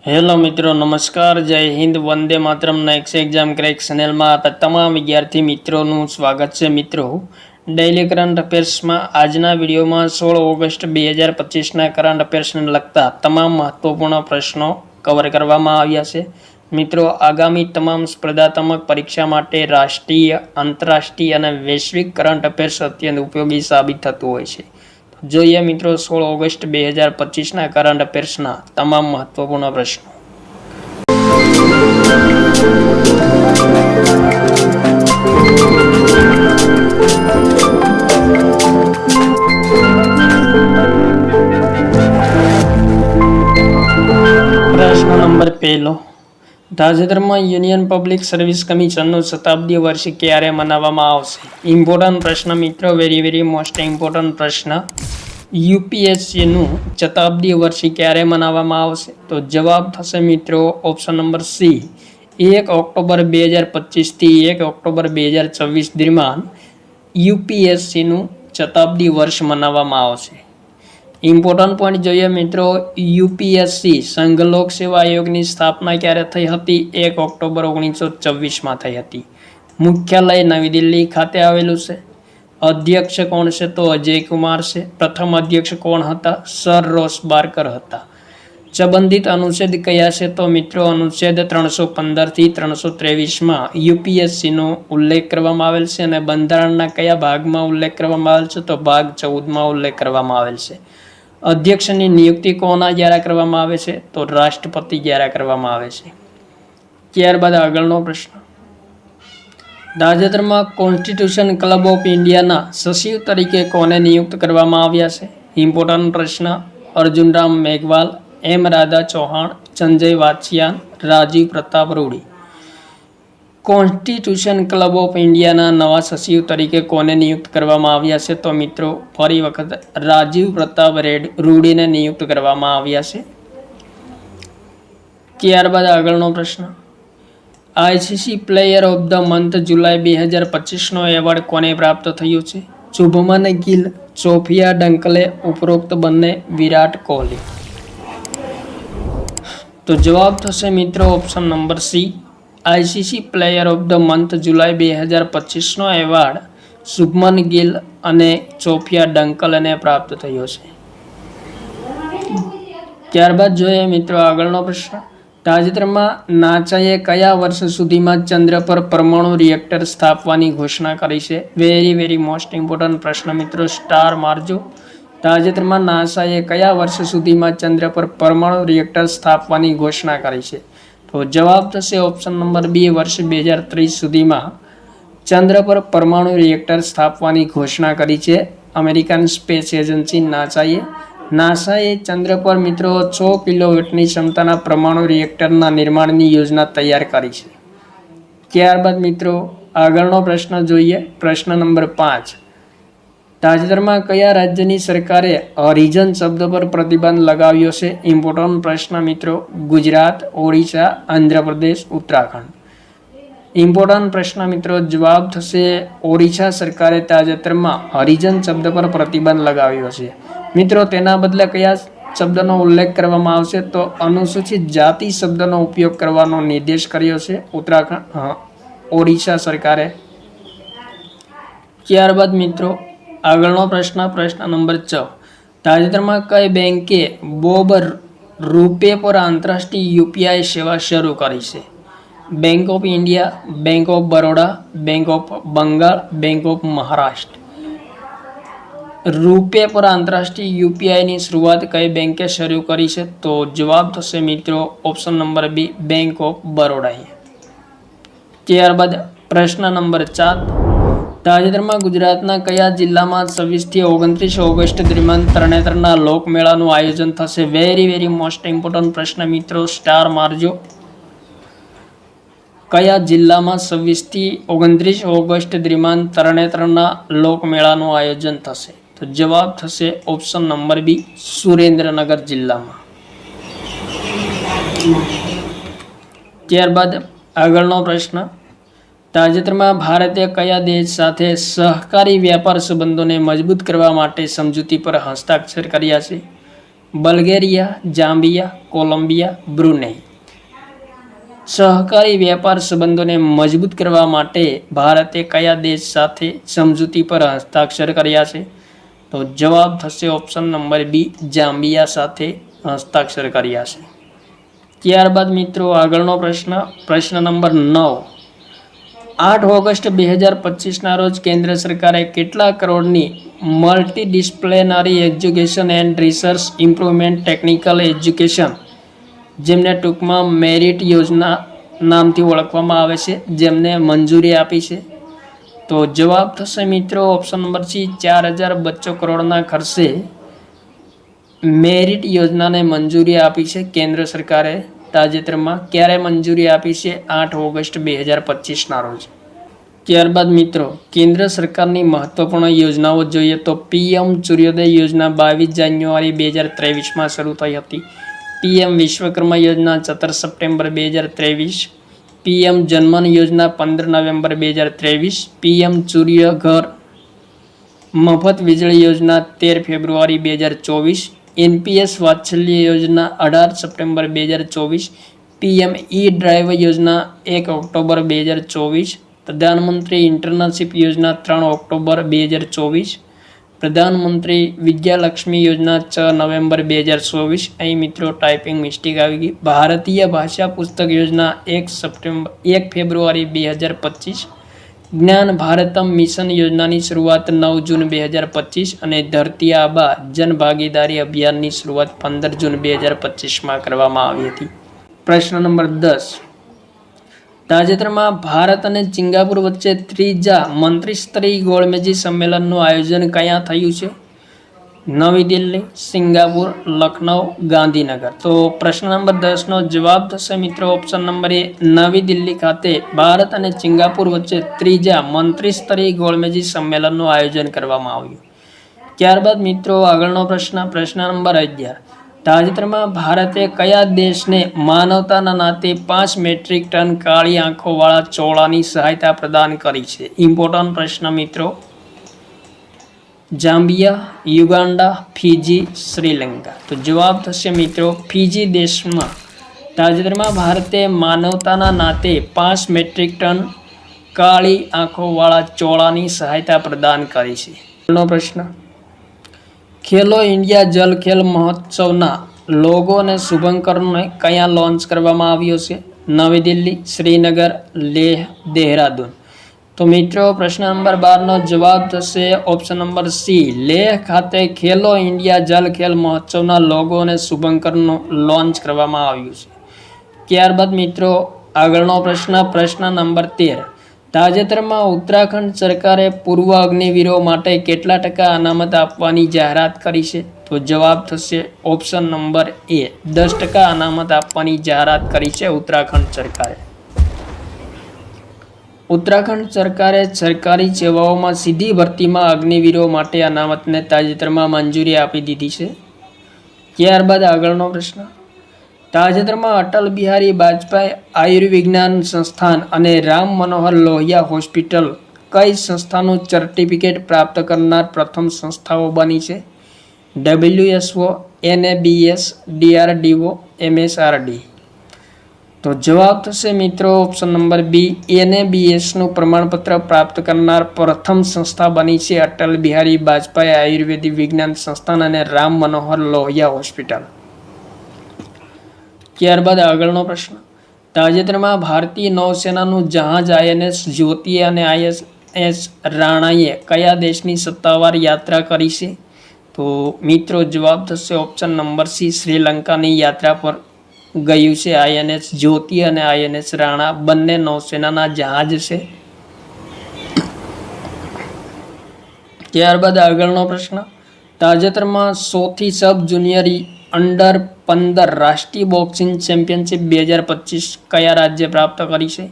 Hello મિત્રો, નમસ્કાર, જય Hind, Vande Mataram next exam crack ચેનલમાં આપણા તમામ વિદ્યાર્થી મિત્રોનું સ્વાગત છે. મિત્રો, ડેઇલી કરંટ અફેર્સમાં આજના વિડીયોમાં 16 ઓગસ્ટ 2025ના કરંટ અફેર્સને લગતા તમામ મહત્વપૂર્ણ પ્રશ્નો કવર કરવામાં આવ્યા છે. મિત્રો, આગામી તમામ સ્પર્ધાત્મક પરીક્ષા માટે રાષ્ટ્રીય, આંતરરાષ્ટ્રીય અને વૈશ્વિક કરંટ અફેર્સ અત્યંત ઉપયોગી સાબિત થતું હોય છે. જોઈએ મિત્રો 16 ઓગસ્ટ 2025ના કરંટ અફેર્સના તમામ મહત્વપૂર્ણ પ્રશ્નો. પ્રશ્ન નંબર 1. તાજેતરમાં યુનિયન પબ્લિક સર્વિસ કમિશનનું શતાબ્દી વર્ષ ક્યારે મનાવવામાં આવશે? ઇમ્પોર્ટન્ટ પ્રશ્ન મિત્રો, વેરી મોસ્ટ ઇમ્પોર્ટન્ટ પ્રશ્ન. યુપીએસસીનું શતાબ્દી વર્ષ ક્યારે મનાવવામાં આવશે? તો જવાબ થશે મિત્રો ઓપ્શન નંબર સી, 1 ઓક્ટોબર 2025 થી 1 ઓક્ટોબર 2024 દરમિયાન યુપીએસસીનું શતાબ્દી વર્ષ મનાવવામાં આવશે. ઇમ્પોર્ટન્ટ પોઈન્ટ જોઈએ મિત્રો, યુપીએસસી સંઘ લોક સેવા આયોગની સ્થાપના ક્યારે થઈ હતી? 1 ઓક્ટોબર 1924માં થઈ હતી. મુખ્યાલય નવી દિલ્હી ખાતે આવેલું છે. અધ્યક્ષ કોણ છે? તો અજય કુમાર છે. પ્રથમ અધ્યક્ષ કોણ હતા? સર રોસ બાર્કર હતા. સંબંધિત અનુચ્છેદ કયા છે? તો મિત્રો અનુચ્છેદ 315 થી 323માં યુપીએસસીનો ઉલ્લેખ કરવામાં આવેલ છે. અને બંધારણના કયા ભાગમાં ઉલ્લેખ કરવામાં આવેલ છે? તો ભાગ 14માં ઉલ્લેખ કરવામાં આવેલ છે. અધ્યક્ષની નિયુક્તિ કોના દ્વારા કરવામાં આવે છે? તો રાષ્ટ્રપતિ દ્વારા કરવામાં આવે છે. ત્યારબાદ આગળનો પ્રશ્ન. તાજેતરમાં કોન્સ્ટિટ્યુશન ક્લબ ઓફ ઇન્ડિયાના સચિવ તરીકે કોને નિયુક્ત કરવામાં આવ્યા છે? ઇમ્પોર્ટન્ટ પ્રશ્ન. અર્જુન રામ મેઘવાલ, એમ Radha Chauhan, Sanjay Vatsyayana, Rajiv Pratap Rudy. Constitution club of ઇન્ડિયાના નવા સચિવ તરીકે કોને નિયુક્ત કરવામાં આવ્યા છે? તો મિત્રો ફરી વખત રાજીવ પ્રતાપ રૂડીને નિયુક્ત કરવામાં આવ્યા છે. ત્યારબાદ આગળનો પ્રશ્ન. ICC player of the month July 2025નો એવોર્ડ કોને પ્રાપ્ત થયો છે? શુભમન ગિલ, સોફિયા ડંકલે, ઉપરોક્ત બંને વિરાટ કોહલી. તો જવાબ થશે મિત્રો option number C, ICC player of the month July 2025નો એવોર્ડ શુભમન ગિલ અને સોફિયા ડંકલને પ્રાપ્ત થયો છે. ત્યારબાદ જોઈએ મિત્રો આગળનો પ્રશ્ન. તાજેતરમાં નાસાએ કયા વર્ષ સુધીમાં ચંદ્ર પર પરમાણુ રિએક્ટર સ્થાપવાની ઘોષણા કરી છે? વેરી મોસ્ટ ઇમ્પોર્ટન્ટ પ્રશ્ન મિત્રો, સ્ટાર મારજો. તાજેતરમાં નાસાએ કયા વર્ષ સુધીમાં ચંદ્ર પર પરમાણુ રિએક્ટર સ્થાપવાની ઘોષણા કરી છે? તો જવાબ થશે ઓપ્શન નંબર બી, વર્ષ 2030 સુધીમાં ચંદ્ર પર પરમાણુ રિએક્ટર સ્થાપવાની ઘોષણા કરી છે અમેરિકન સ્પેસ એજન્સી નાસાએ ચંદ્ર પર મિત્રો 100 કિલોવોટની ક્ષમતાના પરમાણુ રિએક્ટરના નિર્માણની યોજના તૈયાર કરી છે. ત્યારબાદ મિત્રો આગળનો પ્રશ્ન જોઈએ. પ્રશ્ન નંબર 5. તાજેતરમાં કયા રાજ્યની સરકારે હરિજન શબ્દ પર પ્રતિબંધ લગાવ્યો છે? ઇમ્પોર્ટન્ટ પ્રશ્ન મિત્રો, ગુજરાત, ઓડિશા, આંધ્રપ્રદેશ, ઉત્તરાખંડ. ઇમ્પોર્ટન્ટ પ્રશ્ન મિત્રો, જવાબ થશે ઓડિશા સરકારે તાજેતરમાં હરિજન શબ્દ પર પ્રતિબંધ લગાવ્યો છે. મિત્રો તેના બદલે કયા શબ્દનો ઉલ્લેખ કરવામાં આવશે? તો અનુસૂચિત જાતિ શબ્દનો ઉપયોગ કરવાનો નિર્દેશ કર્યો છે ઓડિશા સરકારે. ત્યારબાદ મિત્રો આગળનો પ્રશ્ન. પ્રશ્ન નંબર 6. તાજેતરમાં કઈ બેંકે બોબ રૂપે પર આંતરરાષ્ટ્રીય યુપીઆઈ સેવા શરૂ કરી છે? Bank of India, bank of Baroda, bank of Bengal, bank of Maharashtra. RuPay પર આંતરરાષ્ટ્રીય યુપીઆઈની શરૂઆત કઈ બેંકે શરૂ કરી છે? તો જવાબ થશે મિત્રો option number B, bank of બરોડાએ. ત્યારબાદ પ્રશ્ન નંબર 7. તાજેતરમાં ગુજરાતના કયા જિલ્લામાં 26 થી 29 ઓગસ્ટ દરમિયાન તરણેતરના લોકમેળાનું આયોજન થશે? વેરી મોસ્ટ ઇમ્પોર્ટન્ટ પ્રશ્ન મિત્રો, સ્ટાર મારજો. કયા જિલ્લામાં 26 થી 29 ઓગસ્ટ દરમિયાન તરણેતરના લોકમેળાનું આયોજન થશે? તો જવાબ થશે ઓપ્શન નંબર બી, સુરેન્દ્રનગર જિલ્લામાં. ત્યારબાદ આગળનો પ્રશ્ન. તાજેતરમાં ભારતે કયા દેશ સાથે સહકારી વ્યાપાર સંબંધોને મજબૂત કરવા માટે સમજૂતી પર હસ્તાક્ષર કર્યા છે? Bulgaria, Zambia, Colombia, Brunei. સહકારી વેપાર સંબંધોને મજબૂત કરવા માટે ભારતે કયા દેશ સાથે સમજૂતી પર હસ્તાક્ષર કર્યા છે? તો જવાબ થશે ઓપ્શન નંબર બી, જામ્બિયા સાથે હસ્તાક્ષર કર્યા છે. ત્યારબાદ મિત્રો આગળનો પ્રશ્ન નંબર 9. 8 ઓગસ્ટ 2025ના રોજ કેન્દ્ર સરકારે કેટલા કરોડની multidisciplinary education and research improvement technical education, જેમને ટૂંકમાં મેરિટ યોજના નામથી ઓળખવામાં આવે છે, જેમને મંજૂરી આપી છે? તો જવાબ થશે મિત્રો ઓપ્શન નંબર સી, 4032 કરોડના ખર્ચે મેરિટ યોજનાને મંજૂરી આપી છે કેન્દ્ર સરકારે તાજેતરમાં. ક્યારે મંજૂરી આપી છે? 8 ઓગસ્ટ 2025ના રોજ. ત્યારબાદ મિત્રો કેન્દ્ર સરકારની મહત્વપૂર્ણ યોજનાઓ જોઈએ તો પીએમ સૂર્યોદય યોજના 22 જાન્યુઆરી 2023માં શરૂ થઈ હતી. પીએમ વિશ્વકર્મા યોજના 17 સપ્ટેમ્બર 2023, પીએમ જનમન યોજના 15 નવેમ્બર 2023, પીએમ સૂર્ય ઘર મફત વીજળી યોજના 13 ફેબ્રુઆરી 2024, એનપીએસ વાત્સલ્ય યોજના 18 સપ્ટેમ્બર 2024, પીએમ ઈ ડ્રાઈવ યોજના 1 ઓક્ટોબર 2024, પ્રધાનમંત્રી ઇન્ટર્નશિપ યોજના 3 ઓક્ટોબર 2024, પ્રધાનમંત્રી વિદ્યાલક્ષ્મી યોજના 6 નવેમ્બર 2024. અહીં મિત્રો ટાઈપિંગ મિસ્ટેક આવી ગઈ. ભારતીય ભાષા પુસ્તક યોજના 1 ફેબ્રુઆરી 2025, જ્ઞાન ભારતમ મિશન યોજનાની શરૂઆત 9 જૂન 2025 અને ધરતી આબા જનભાગીદારી અભિયાનની શરૂઆત 15 જૂન 2025માં કરવામાં આવી હતી. પ્રશ્ન નંબર 10. તાજેતરમાં ભારત અને સિંગાપુર વચ્ચે ત્રીજા મંત્રીસ્તરીય ગોળમેજી સંમેલનનું આયોજન ક્યાં થયું છે? નવી દિલ્હી, સિંગાપુર, લખનઉ, ગાંધીનગર. તો પ્રશ્ન નંબર 10નો જવાબ થશે મિત્રો ઓપ્શન નંબર એ, નવી દિલ્હી ખાતે ભારત અને સિંગાપુર વચ્ચે ત્રીજા મંત્રીસ્તરીય ગોળમેજી સંમેલનનું આયોજન કરવામાં આવ્યું. ત્યારબાદ મિત્રો આગળનો પ્રશ્ન નંબર 11. તાજેતરમાં ભારતે કયા દેશને માનવતાના નાતે 5 મેટ્રિક ટન કાળી આંખોવાળા ચોળાની સહાયતા પ્રદાન કરી છે? ઇમ્પોર્ટન્ટ પ્રશ્ન મિત્રો. Zambia, Uganda, Fiji, Sri Lanka. તો જવાબ થશે મિત્રો ફિજી દેશમાં તાજેતરમાં ભારતે માનવતાના નાતે 5 મેટ્રિક ટન કાળી આંખોવાળા ચોળાની સહાયતા પ્રદાન કરી છે. પ્રશ્ન. ખેલો ઇન્ડિયા જલ ખેલ મહોત્સવના લોગો અને શુભંકરને ક્યાં લોન્ચ કરવામાં આવ્યો છે? નવી દિલ્હી, શ્રીનગર, લેહ, દેહરાદૂન. તો મિત્રો પ્રશ્ન નંબર 12નો જવાબ થશે ઓપ્શન નંબર સી, લેહ ખાતે ખેલો ઇન્ડિયા જલ ખેલ મહોત્સવના લોગો અને શુભંકરનું લોન્ચ કરવામાં આવ્યું છે. ત્યારબાદ મિત્રો આગળનો પ્રશ્ન નંબર 13. તાજેતરમાં ઉત્તરાખંડ સરકારે પૂર્વ અગ્નિવીરો માટે કેટલા ટકા અનામત આપવાની જાહેરાત કરી છે? તો જવાબ થશે ઓપ્શન નંબર એ, 10% અનામત આપવાની જાહેરાત કરી છે ઉત્તરાખંડ સરકારે. ઉત્તરાખંડ સરકારે સરકારી સેવાઓમાં સીધી ભરતીમાં અગ્નિવીરો માટે અનામતને તાજેતરમાં મંજૂરી આપી દીધી છે. ત્યારબાદ આગળનો પ્રશ્ન. તાજેતરમાં અટલ બિહારી વાજપેયી આયુર્વિજ્ઞાન સંસ્થાન અને રામ મનોહર લોહિયા હોસ્પિટલ કઈ સંસ્થાનું સર્ટિફિકેટ પ્રાપ્ત કરનાર પ્રથમ સંસ્થાઓ બની છે? WHO, NABS, DRDO, MSRD. તો જવાબ થશે મિત્રો ઓપ્શન નંબર બી, NABSનું પ્રમાણપત્ર પ્રાપ્ત કરનાર પ્રથમ સંસ્થા બની છે અટલ બિહારી વાજપેયી આયુર્વેદિક વિજ્ઞાન સંસ્થાન અને રામ મનોહર લોહિયા હોસ્પિટલ. ત્યારબાદ આગળનો પ્રશ્ન. તાજેતરમાં ભારતીય નૌસેનાનું જહાજ INS જ્યોતિ અને INS રાણાએ કયા દેશની સત્તાવાર યાત્રા કરી છે? તો મિત્રો જવાબ થશે ઓપ્શન નંબર સી, શ્રીલંકાની યાત્રા પર ગયું છે INS જ્યોતિ અને INS રાણા, બંને નૌસેનાના જહાજ છે. ત્યારબાદ આગળનો પ્રશ્ન. તાજેતરમાં ચોથી સબ જુનિયર અંડર 15 રાષ્ટ્રીય બોક્સિંગ ચેમ્પિયનશિપ 2025 કયા રાજ્ય પ્રાપ્ત કરી છે?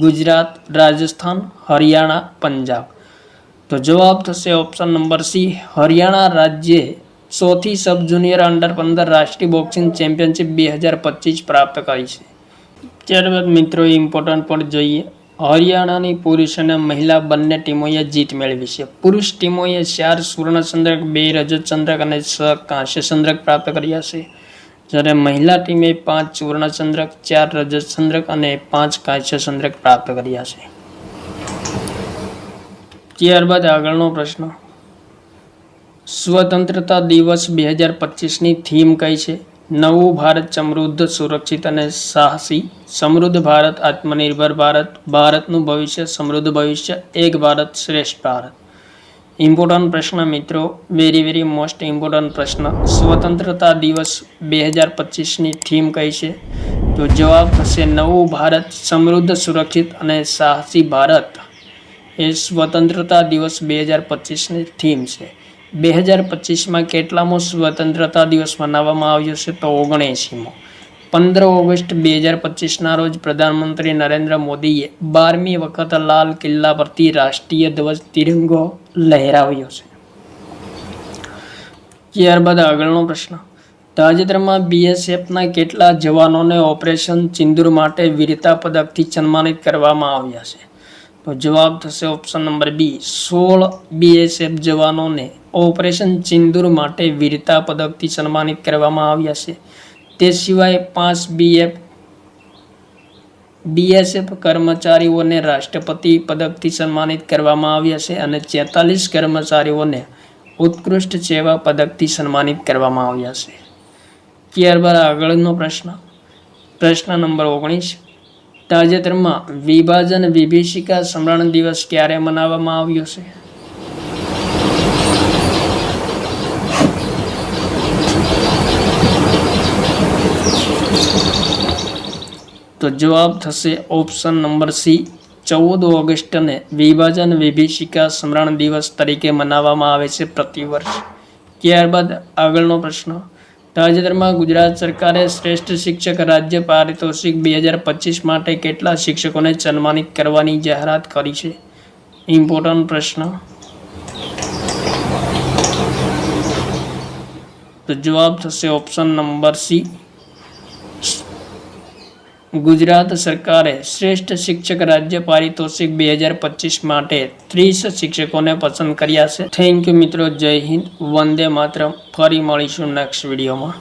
ગુજરાત, રાજસ્થાન, હરિયાણા, પંજાબ. તો જવાબ થશે ઓપ્શન નંબર સી, હરિયાણા રાજ્યે ચોથી સબ જુનિયર અંડર 15 રાષ્ટ્રીય બોક્સિંગ ચેમ્પિયનશિપ 2025 પ્રાપ્ત કરી છે. ત્યારબાદ મિત્રો ઇમ્પોર્ટન્ટ પણ જોઈએ. હરિયાણાની પુરુષ અને મહિલા બંને ટીમોએ જીત મેળવી છે. પુરુષ ટીમોએ 4 સુવર્ણચંદ્રક, 2 રજતચંદ્રક અને 6 કાંસ્યચંદ્રક પ્રાપ્ત કર્યા છે, જ્યારે મહિલા ટીમે 5 સુવર્ણચંદ્રક, 4 રજતચંદ્રક અને 5 કાંસ્યચંદ્રક પ્રાપ્ત કર્યા છે. ત્યારબાદ આગળનો પ્રશ્ન, સ્વતંત્રતા દિવસ 2025ની થીમ કઈ છે? નવું ભારત, સમૃદ્ધ, સુરક્ષિત અને સાહસી, સમૃદ્ધ ભારત, આત્મનિર્ભર ભારત, ભારતનું ભવિષ્ય, સમૃદ્ધ ભવિષ્ય, એક ભારત શ્રેષ્ઠ ભારત. ઇમ્પોર્ટન્ટ પ્રશ્ન મિત્રો, વેરી મોસ્ટ ઇમ્પોર્ટન્ટ પ્રશ્ન. સ્વતંત્રતા દિવસ 2025ની થીમ કઈ છે? તો જવાબ થશે નવું ભારત, સમૃદ્ધ, સુરક્ષિત અને સાહસી ભારત. એ સ્વતંત્રતા દિવસ 2025ની થીમ છે. 2025માં કેટલામો સ્વતંત્રતા દિવસ મનાવવામાં આવ્યો છે? તો 79મો. 15 ઓગસ્ટ 2025ના રોજ પ્રધાનમંત્રી નરેન્દ્ર મોદીએ 12મી વખત લાલ કિલ્લા પરથી રાષ્ટ્રીય ધ્વજ તિરંગો લહેરાવ્યો છે. ત્યારબાદ આગળનો પ્રશ્ન, તાજેતરમાં BSFના કેટલા જવાનોને ઓપરેશન સિંદૂર માટે વીરતા પદકથી સન્માનિત કરવામાં આવ્યા છે? તો જવાબ થશે ઓપ્શન નંબર બી, 16 BSF જવાનોને ઓપરેશન સિંદૂર માટે વીરતા પદકથી સન્માનિત કરવામાં આવ્યા છે. તે સિવાય 5 BSF કર્મચારીઓને રાષ્ટ્રપતિ પદકથી સન્માનિત કરવામાં આવ્યા છે અને 46 કર્મચારીઓને ઉત્કૃષ્ટ સેવા પદકથી સન્માનિત કરવામાં આવ્યા છે. ત્યારબાદ આગળનો પ્રશ્ન, પ્રશ્ન નંબર 19, તાજેતરમાં વિભાજન વિભીષિકા સ્મરણ દિવસ ક્યારે મનાવવામાં આવ્યો છે? તો જવાબ થશે ઓપ્શન નંબર સી, 14 ઓગસ્ટને વિભાજન વિભીષિકા સ્મરણ દિવસ તરીકે મનાવવામાં આવે છે પ્રતિવર્ષ. ત્યારબાદ આગળનો પ્રશ્ન, તાજેતરમાં ગુજરાત સરકારે શ્રેષ્ઠ શિક્ષક રાજ્ય પારિતોષિક 2025 માટે કેટલા શિક્ષકોને સન્માનિત કરવાની જાહેરાત કરી છે? ઇમ્પોર્ટન્ટ પ્રશ્ન. તો જવાબ થશે ઓપ્શન નંબર સી, ગુજરાત સરકારે શ્રેષ્ઠ શિક્ષક રાજ્ય પારિતોષિક 2025 માટે 30 શિક્ષકોને પસંદ કર્યા છે. થેન્ક યુ મિત્રો. જય હિન્દ, વંદે માતરમ. ફરી મળીશું નેક્સ્ટ વિડીયોમાં.